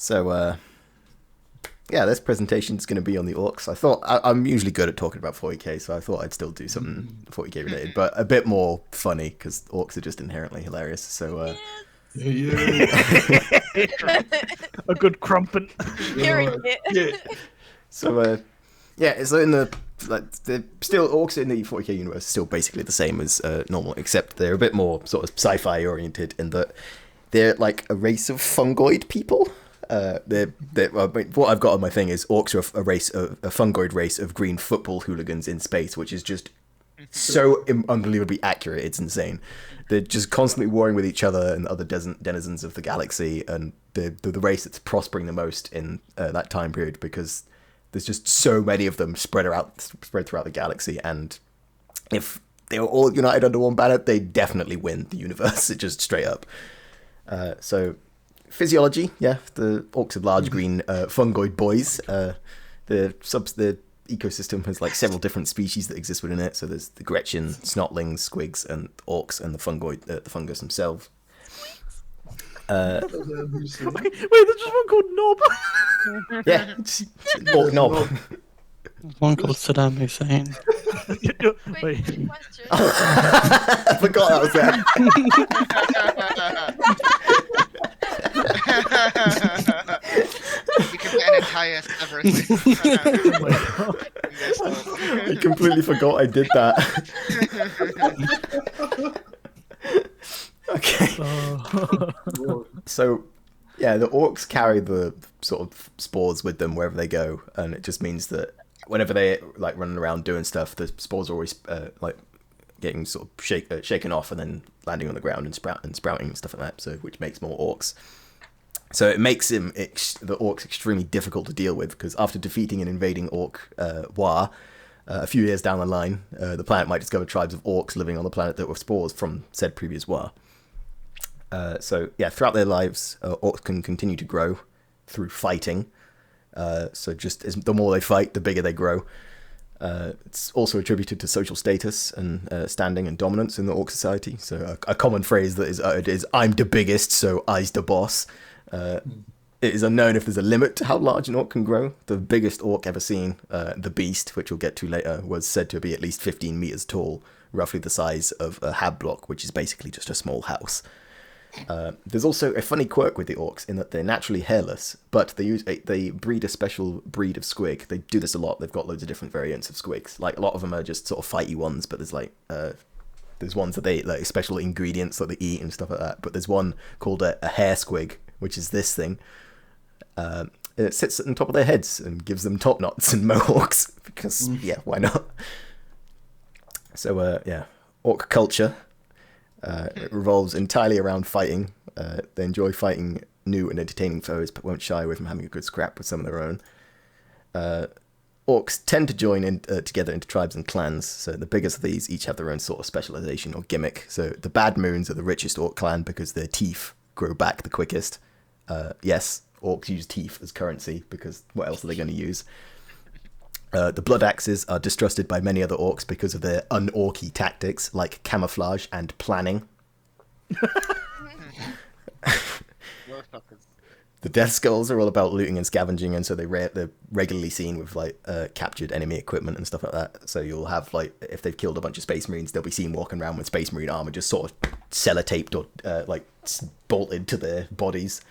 So, yeah, this presentation is going to be on the Orks. I thought I'm usually good at talking about 40k, so I thought I'd still do something 40k related, but a bit more funny because Orks are just inherently hilarious. So, Yeah. A good crumpet. So, yeah, so in the still Orks in the 40k universe are still basically the same as normal, except they're a bit more sort of sci-fi oriented in that they're like a race of fungoid people. What I've got on my thing is Orks are a fungoid race of green football hooligans in space, which is just so unbelievably accurate. It's insane. They're just constantly warring with each other and other denizens of the galaxy, and they're the race that's prospering the most in that time period because there's just so many of them spread throughout the galaxy, and if they were all united under one banner, they definitely win the universe. Just straight up. So. Physiology, yeah, the Orks of large green fungoid boys. The ecosystem has like several different species that exist within it. So there's the Gretchen, Snotlings, Squigs, and Orks, and the fungus themselves. Wait, there's just one called Knob. Yeah, Ork Knob. One called Saddam Hussein. Wait. Question. I forgot that was there. We can put an entire server. I completely forgot I did that. Okay. So, yeah, the Orks carry the sort of spores with them wherever they go, and it just means that whenever they like running around doing stuff, the spores are always like getting sort of shaken off and then landing on the ground and sprouting and stuff like that. So, which makes more Orks. So it makes the Orks extremely difficult to deal with because after defeating and invading Ork War, a few years down the line, the planet might discover tribes of Orks living on the planet that were spores from said previous war. So yeah, throughout their lives, Orks can continue to grow through fighting. So just the more they fight, the bigger they grow. It's also attributed to social status and standing and dominance in the Ork society. So a common phrase that is uttered is "I'm the biggest, so I's the boss." It is unknown if there's a limit to how large an Ork can grow. The biggest Ork ever seen, the Beast, which we'll get to later, was said to be at least 15 meters tall, roughly the size of a hab block, which is basically just a small house. There's also a funny quirk with the Orks in that they're naturally hairless, but they breed a special breed of squig. They do this a lot. They've got loads of different variants of squigs. Like a lot of them are just sort of fighty ones, but there's like there's ones that they like special ingredients that they eat and stuff like that. But there's one called a hair squig, which is this thing. It sits on top of their heads and gives them top knots and mohawks because yeah, why not? So yeah, Ork culture. It revolves entirely around fighting. They enjoy fighting new and entertaining foes, but won't shy away from having a good scrap with some of their own. Orks tend to join in together into tribes and clans, so the biggest of these each have their own sort of specialization or gimmick. So the Bad Moons are the richest Ork clan because their teeth grow back the quickest. Yes, Orks use teeth as currency because what else are they going to use? The Blood Axes are distrusted by many other Orks because of their un-Orky tactics like camouflage and planning. The Death Skulls are all about looting and scavenging, and so they're regularly seen with like captured enemy equipment and stuff like that. So you'll have like if they've killed a bunch of Space Marines, they'll be seen walking around with Space Marine armor just sort of sellotaped or like bolted to their bodies.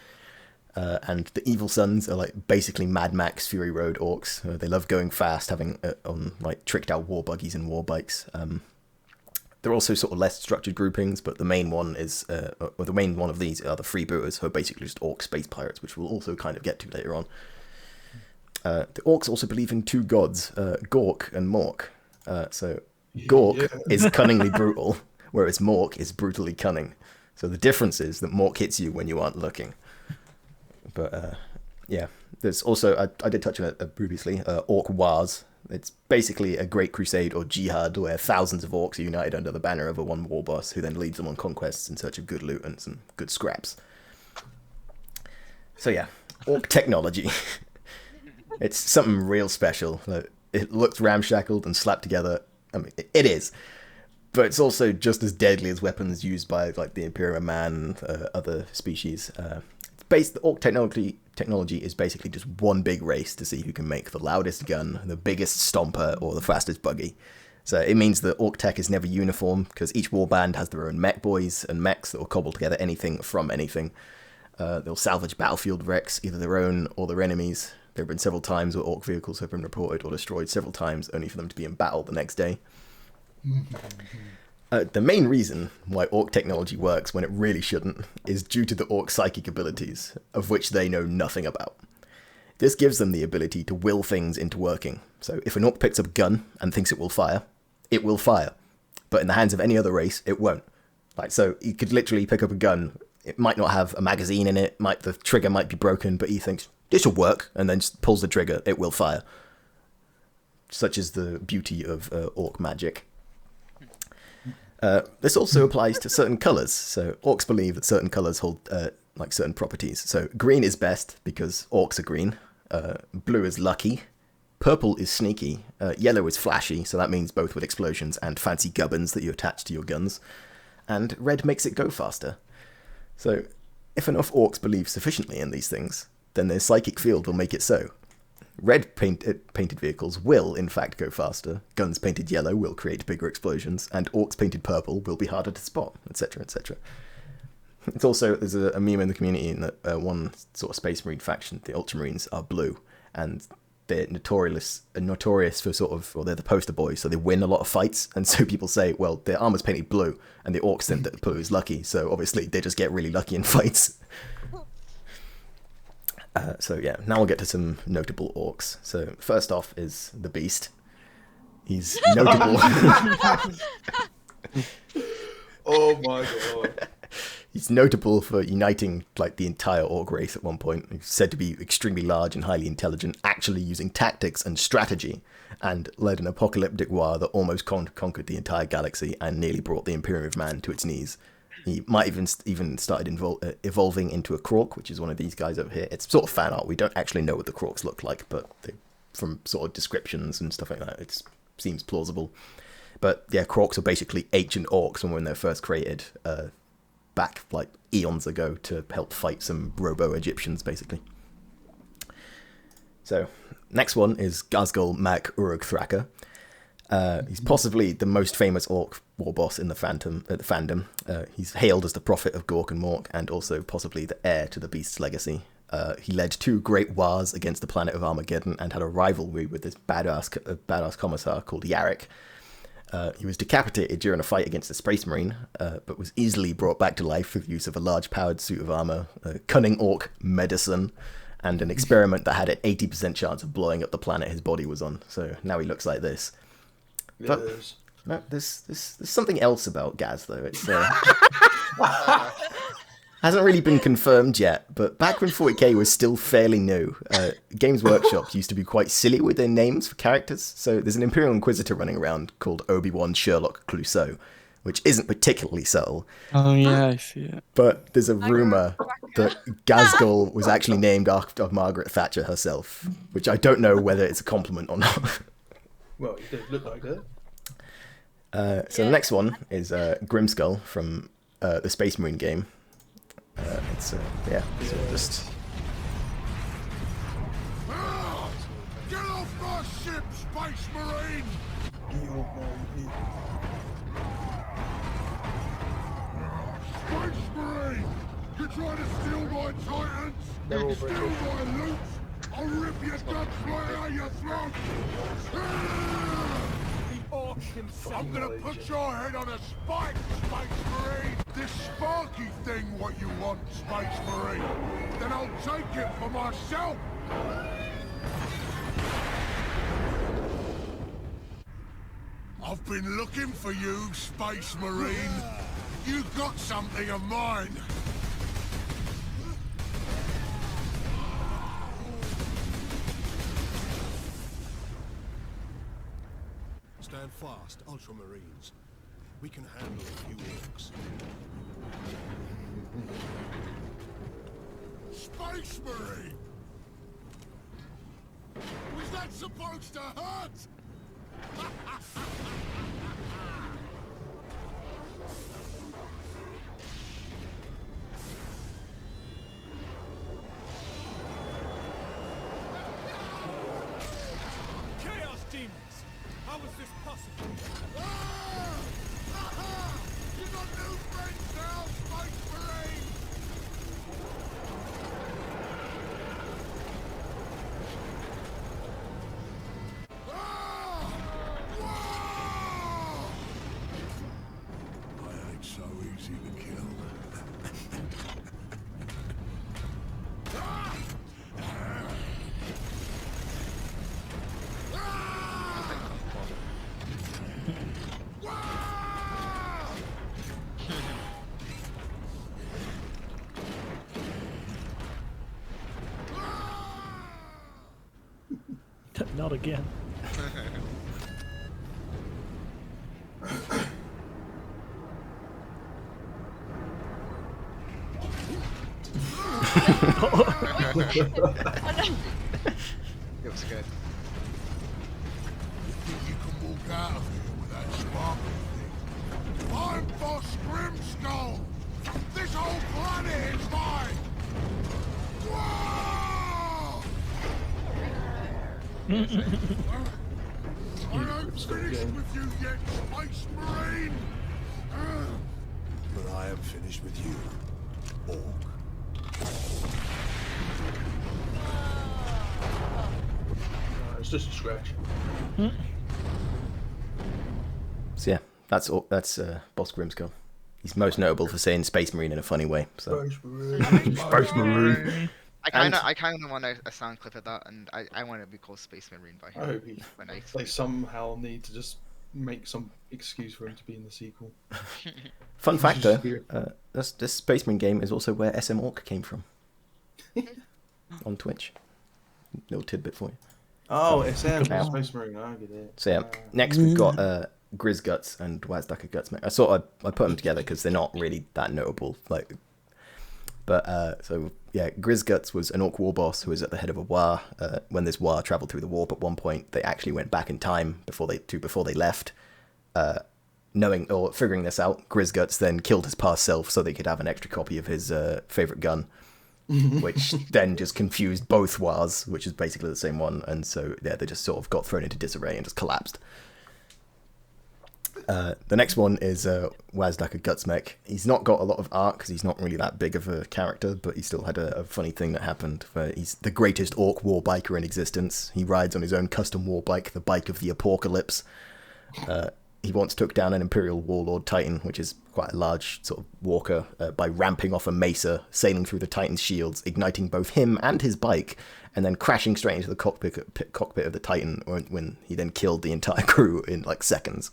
And the Evil Sons are like basically Mad Max Fury Road Orks. They love going fast, having on like tricked out war buggies and war bikes. They're also sort of less structured groupings, but the main one is, or the main one of these are the Freebooters, who are basically just Ork space pirates, which we'll also kind of get to later on. The Orks also believe in two gods, Gork and Mork. So Gork is cunningly brutal, whereas Mork is brutally cunning. So the difference is that Mork hits you when you aren't looking. But yeah, there's also, I did touch on it previously, Ork Wars. It's basically a great crusade or jihad where thousands of Orks are united under the banner of a one war boss who then leads them on conquests in search of good loot and some good scraps. So yeah, Ork technology. It's something real special. It looks ramshackled and slapped together. I mean, it is. But it's also just as deadly as weapons used by like the Imperial Man and other species. the Orc technology is basically just one big race to see who can make the loudest gun, the biggest stomper, or the fastest buggy. So it means that Orc tech is never uniform, because each warband has their own mech boys and mechs that will cobble together anything from anything. They'll salvage battlefield wrecks, either their own or their enemies. There have been several times where Orc vehicles have been reported or destroyed several times, only for them to be in battle the next day. The main reason why Orc technology works when it really shouldn't is due to the Orc psychic abilities, of which they know nothing about. This gives them the ability to will things into working. So if an Orc picks up a gun and thinks it will fire, it will fire. But in the hands of any other race, it won't. Like, so he could literally pick up a gun. It might not have a magazine in it, the trigger might be broken, but he thinks, this will work, and then just pulls the trigger, it will fire. Such is the beauty of Orc magic. This also applies to certain colours. So Orcs believe that certain colours hold certain properties. So green is best because Orcs are green. Blue is lucky. Purple is sneaky. Yellow is flashy, so that means both with explosions and fancy gubbins that you attach to your guns. And red makes it go faster. So if enough Orcs believe sufficiently in these things, then their psychic field will make it so. Red painted vehicles will, in fact, go faster. Guns painted yellow will create bigger explosions, and Orcs painted purple will be harder to spot, etc., etc. It's also, there's a meme in the community in that one sort of Space Marine faction, the Ultramarines, are blue, and they're notorious for they're the poster boys, so they win a lot of fights, and so people say, well, their armor's painted blue, and the Orcs think that blue is lucky, so obviously they just get really lucky in fights. So yeah, now we'll get to some notable Orcs. So first off is the Beast. He's notable. Oh my god. He's notable for uniting the entire Orc race at one point. He's said to be extremely large and highly intelligent, actually using tactics and strategy, and led an apocalyptic war that almost conquered the entire galaxy and nearly brought the Imperium of Man to its knees. He might even started evolving into a Krork, which is one of these guys over here. It's sort of fan art. We don't actually know what the Krorks look like, but from sort of descriptions and stuff like that, it seems plausible. But yeah, Krorks are basically ancient Orcs when they're first created, back eons ago to help fight some robo-Egyptians, basically. So next one is Ghazghull Mac Uruk Thraka. He's possibly the most famous Orc war boss in the fandom. He's hailed as the prophet of Gork and Mork, and also possibly the heir to the Beast's legacy. He led 2 great wars against the planet of Armageddon and had a rivalry with this badass commissar called Uruk. He was decapitated during a fight against a Space Marine, but was easily brought back to life through the use of a large powered suit of armor, cunning Orc medicine, and an experiment that had an 80% chance of blowing up the planet his body was on. So now he looks like this. But no, there's something else about Gaz, though. It's hasn't really been confirmed yet, but back when 40k was still fairly new, Games Workshop used to be quite silly with their names for characters. So there's an Imperial Inquisitor running around called Obi-Wan Sherlock Clouseau, which isn't particularly subtle. Oh yeah, I see it. But there's a rumour that Ghazghull was actually named after Margaret Thatcher herself, which I don't know whether it's a compliment or not. Well, it did look like her. So the next one is Grimskull from the Space Marine game. So just... Get off my ship, Space Marine! Space Marine! You trying to steal my Titans? They're all Steal British. my loot? I'll rip your guts right out your throat! I'm gonna put your head on a spike, Space Marine! This sparky thing what you want, Space Marine? Then I'll take it for myself! I've been looking for you, Space Marine. You got something of mine. Stand fast, Ultramarines. We can handle a few orcs. Space Marine! Was that supposed to hurt? is this possible? You got new friends now, Space Marine! I ain't so easy to kill. Not again. It was good. You think you can walk out of here with that sparkle thing? I'm Boss Grimskull! This whole planet is mine! Whoa! I ain't finished with you yet, Space Marine! But I am finished with you, Orc. It's just a scratch. So yeah, that's Boss Grimskull. He's most notable for saying Space Marine in a funny way. So Space Marine. Space Marine. I kind of want a sound clip of that, and I want to be called Space Marine by I him. hope he, When I they somehow need to just make some excuse for him to be in the sequel. Fun fact Just though, this Space Marine game is also where SM Ork came from. On Twitch. Little tidbit for you. Oh, SM, Yeah. Space Marine, I get it. So yeah, next we've got Grizgutz and Wazdakka Gutsmek. I put them together because they're not really that notable. So yeah, Grizgutz was an Orc war boss who was at the head of a war. When this war travelled through the warp at one point, they actually went back in time before they left. Knowing or figuring this out, Grizgutz then killed his past self so they could have an extra copy of his favourite gun, which then just confused both wars, which is basically the same one, and so yeah, they just sort of got thrown into disarray and just collapsed. The next one is Wazdakka Gutsmek. He's not got a lot of art because he's not really that big of a character, but he still had a funny thing that happened. Where he's the greatest orc war biker in existence. He rides on his own custom war bike, the bike of the apocalypse. He once took down an Imperial Warlord Titan, which is quite a large sort of walker, by ramping off a mesa, sailing through the Titan's shields, igniting both him and his bike, and then crashing straight into the cockpit of the Titan, when he then killed the entire crew in like seconds.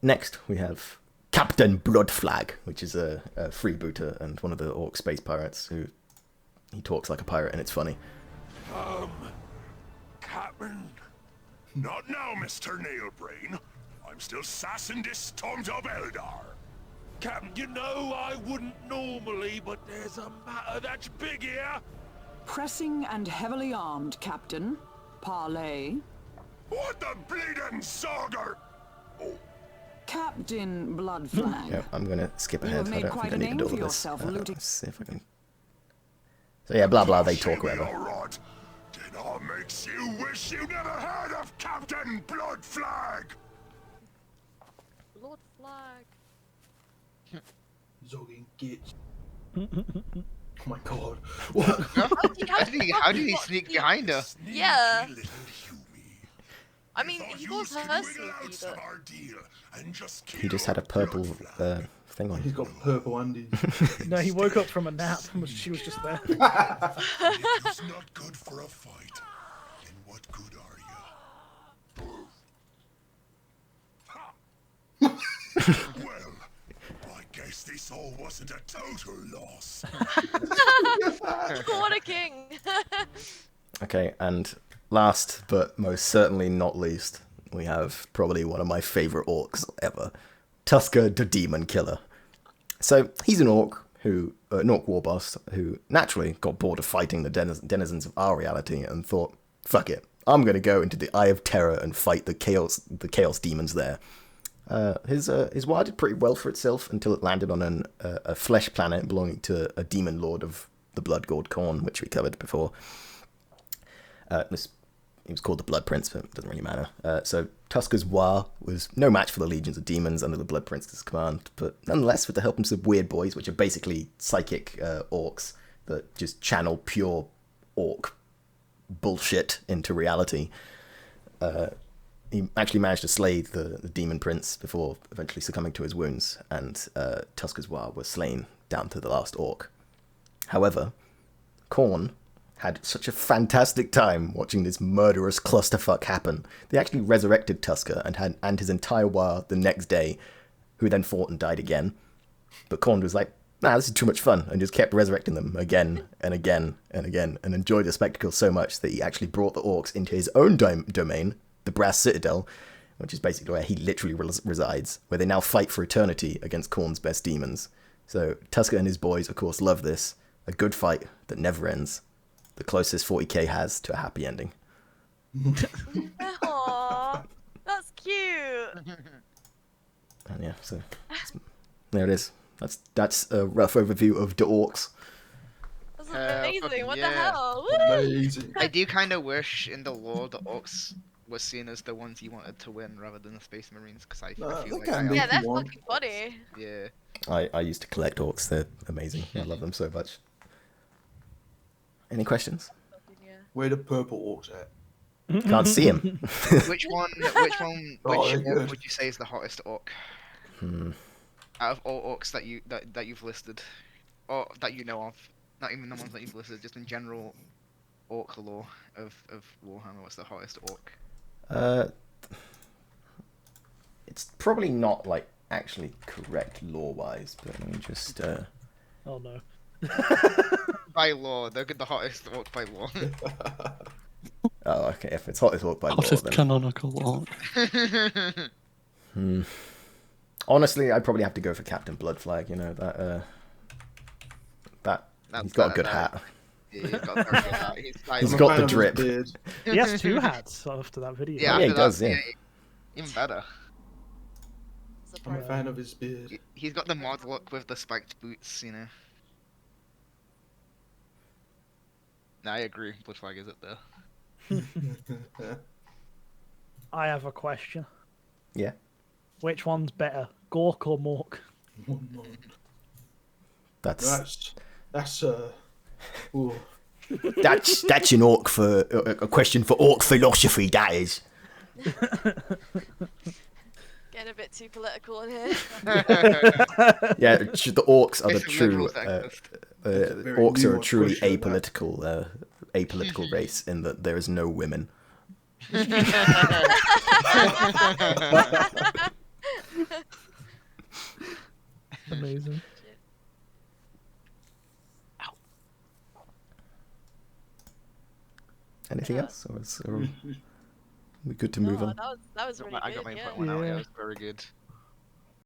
Next, we have Kaptin Bluddflagg, which is a freebooter and one of the Orc space pirates who he talks like a pirate and it's funny. Captain. Not now, Mr. Nailbrain. I'm still sassing this storms of Eldar. Captain, you know I wouldn't normally, but there's a matter that's big here. Pressing and heavily armed, Captain. Parley. What the bleeding sauger? Oh, Captain Bluddflagg. Yeah, I'm gonna skip You ahead. have I made don't quite think I a need to name do all for of this. yourself, looting. Let's see if I can. So yeah, blah blah. They talk She be whatever. all right. Then I makes you wish you never heard of Captain Bluddflagg. Bluddflagg. Zogging git. Oh my god. What? How did he sneak behind her? Yeah. Little Huey. I mean, Thought he yous was could her wiggle out sneaky, some but our deal and just He just kill had a purple Bluddflagg. thing on. He's got purple undies. No, he woke up from a nap and she was just there. If it's not good for a fight, then what good are you? Well, I guess this all wasn't a total loss. what a king! Okay, and last but most certainly not least, we have probably one of my favourite orcs ever, Tuska the Demon Killer. So he's an orc an orc war boss who naturally got bored of fighting the denizens of our reality and thought, fuck it, I'm gonna go into the Eye of Terror and fight the chaos demons there. His war did pretty well for itself until it landed on a flesh planet belonging to a demon lord of the Blood God Khorne, which we covered before. This he was called the Blood Prince, but it doesn't really matter. So Tuska's War was no match for the legions of demons under the Blood Prince's command, but nonetheless, with the help of some weird boys, which are basically psychic orcs that just channel pure orc bullshit into reality, he actually managed to slay the demon prince before eventually succumbing to his wounds, and Tuska's War was slain down to the last orc. However, Khorne had such a fantastic time watching this murderous clusterfuck happen. They actually resurrected Tuska and his entire war the next day, who then fought and died again. But Khorne was like, nah, this is too much fun, and just kept resurrecting them again and again and again, and enjoyed the spectacle so much that he actually brought the orcs into his own domain, the Brass Citadel, which is basically where he literally resides, where they now fight for eternity against Khorne's best demons. So Tuska and his boys, of course, love this. A good fight that never ends. The closest 40k has to a happy ending. Aww, that's cute. And yeah, so there it is. That's a rough overview of the orcs. That's amazing. What the yeah. hell? Woo! Amazing. I do kind of wish in the lore the Orks were seen as the ones you wanted to win rather than the Space Marines, because I feel they like can I be. Yeah, If they're you want. fucking funny. yeah. I used to collect orcs. They're amazing. I love them so much. Any questions? Where the purple orcs at? Can't see him. Which Oh, orc they're good. would you say is the hottest orc out of all orcs that you've listed, or that you know of? Not even the ones that you've listed, just in general orc lore of Warhammer. What's the hottest orc? It's probably not like actually correct lore-wise, but let me just. Oh no. By law, they're the hottest orc by law. Oh, okay. If it's hottest orc by lore, Hottest then canonical orc. honestly, I'd probably have to go for Kaptin Bluddflagg. You know that. That's He's got a good better, hat. Yeah, he's got a very good hat. He's I'm a got fan the of his drip. beard. He has 2 hats after that video. Yeah, Oh, yeah, he after does, that, yeah. even better. I'm a fan of his beard. He's got the mod look with the spiked boots, you know. No, I agree. Bluddflagg is it there? I have a question. Yeah. Which one's better, Gork or Mork? That's Ooh. that's an orc for a question for orc philosophy. That is. Getting a bit too political in here. Yeah, the orcs are the It's a true. liberal sexist. very Orcs are a nuanced truly question, that. apolitical race in that there is no women. Amazing. Anything Yeah. else, or are we good to move No, on? that was really I got good. my Yeah. point one out. Yeah, Yeah. it was very good.